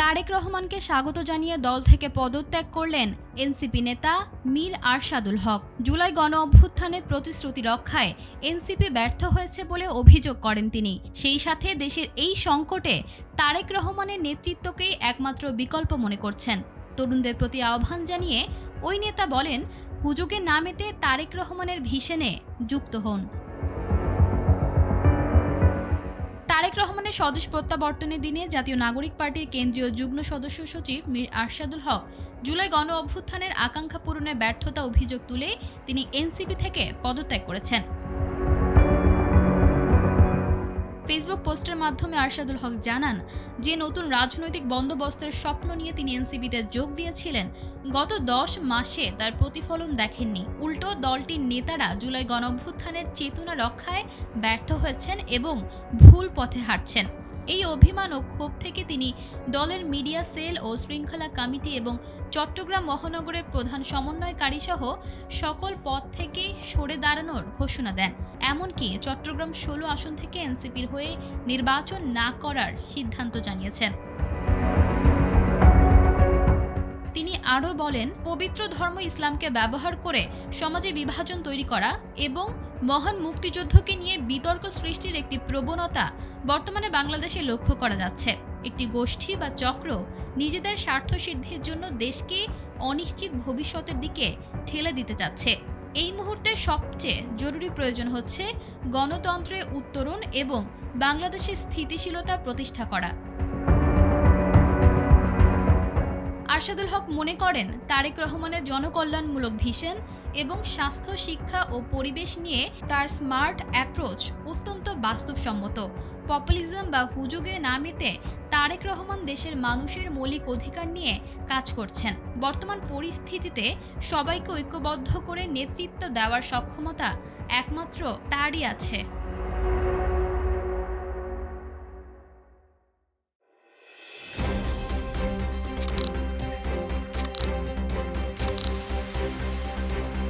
তারেক রহমানকে স্বাগত জানিয়ে দল থেকে পদত্যাগ করলেন এনসিপি নেতা মীর আরশাদুল হক। জুলাই গণ অভ্যুত্থানের প্রতিশ্রুতি রক্ষায় এনসিপি ব্যর্থ হয়েছে বলে অভিযোগ করেন তিনি। সেই সাথে দেশের এই সংকটে তারেক রহমানের নেতৃত্বকেই একমাত্র বিকল্প মনে করছেন। তরুণদের প্রতি আহ্বান জানিয়ে ওই নেতা বলেন, হুজুগে না মেতে তারেক রহমানের ভিশনে যুক্ত হন। তারেক রহমানের স্বদেশ প্রত্যাবর্তনের দিনে জাতীয় নাগরিক পার্টির কেন্দ্রীয় যুগ্ম সদস্য সচিব মীর আরশাদুল হক জুলাই গণ অভ্যুত্থানের আকাঙ্ক্ষা পূরণে ব্যর্থতা অভিযোগ তুলে তিনি এনসিপি থেকে পদত্যাগ করেছেন। ফেসবুক পোস্টের মাধ্যমে আরশাদুল হক জানান যে নতুন রাজনৈতিক বন্দোবস্তের স্বপ্ন নিয়ে তিনি এনসিপিতে যোগ দিয়েছিলেন, গত 10 মাসে তার প্রতিফলন দেখেননি। উল্টো দলটির নেতারা জুলাই গণঅভ্যুত্থানের চেতনা রক্ষায় ব্যর্থ হয়েছেন এবং ভুল পথে হাঁটছেন। এই অভিমান ও ক্ষোভ থেকে তিনি দলের মিডিয়া সেল ও শৃঙ্খলা কমিটি এবং চট্টগ্রাম মহানগরের প্রধান সমন্বয়কারী সহ সকল পদ থেকে সরে দাঁড়ানোর ঘোষণা দেন। এমনকি চট্টগ্রাম 16 আসন থেকে এনসিপির হয়ে নির্বাচন না করার সিদ্ধান্ত জানিয়েছেন। তিনি আরও বলেন, পবিত্র ধর্ম ইসলামকে ব্যবহার করে সমাজে বিভাজন তৈরি করা এবং মহান মুক্তিযুদ্ধকে নিয়ে বিতর্ক সৃষ্টির একটি প্রবণতা বর্তমানে বাংলাদেশে লক্ষ্য করা যাচ্ছে। একটি গোষ্ঠী বা চক্র নিজেদের স্বার্থ সিদ্ধির জন্য দেশকে অনিশ্চিত ভবিষ্যতের দিকে ঠেলে দিতে চাচ্ছে। এই মুহূর্তে সবচেয়ে জরুরি প্রয়োজন হচ্ছে গণতন্ত্রের উত্তরণ এবং বাংলাদেশের স্থিতিশীলতা প্রতিষ্ঠা করা। আরশাদুল হক মনে করেন, তারেক রহমানের জনকল্যাণমূলক ভিশন এবং স্বাস্থ্য, শিক্ষা ও পরিবেশ নিয়ে তার স্মার্ট অ্যাপ্রোচ অত্যন্ত বাস্তবসম্মত। পপুলিজম বা হুজুগে না মেতে তারেক রহমান দেশের মানুষের মৌলিক অধিকার নিয়ে কাজ করছেন। বর্তমান পরিস্থিতিতে সবাইকে ঐক্যবদ্ধ করে নেতৃত্ব দেওয়ার সক্ষমতা একমাত্র তারই আছে।